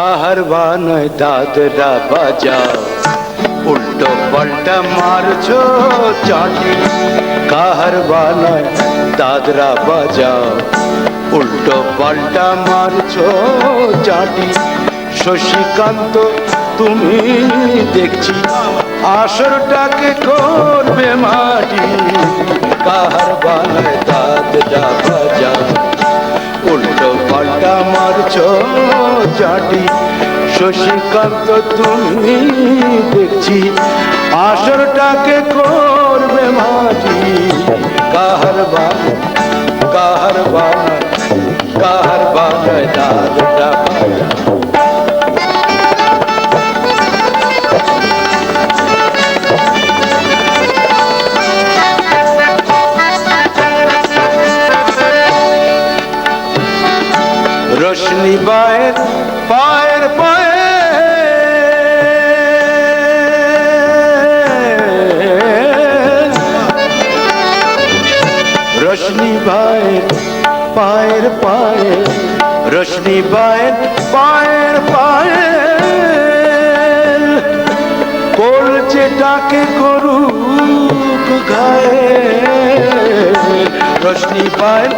কাহারবা নয় দাদরা বাজাও, উল্টো পাল্টা মারছো চাটি। কাহারবা নয় দাদরা বাজাও, উল্টো পাল্টা মারছো চাটি। শশীকান্ত তুমি দেখছি আসরটাকে করবে মাটি। কাহারবা নয় দাদরা বাজাও, উল্টো পাল্টা মারছো চাটি। শশীকান্ত তুমি দেখছি আসরটাকে করবে মাটি। কাহারবা কাহারবা কাহারবা নয় দাদরা বাজাও। रोशनी बाहर पायर पाए, रोशनी बाहर पायर पाए, रोशनी बाहर पायर पाए। कोलचे डाके करूक घायल, रोशनी बाहर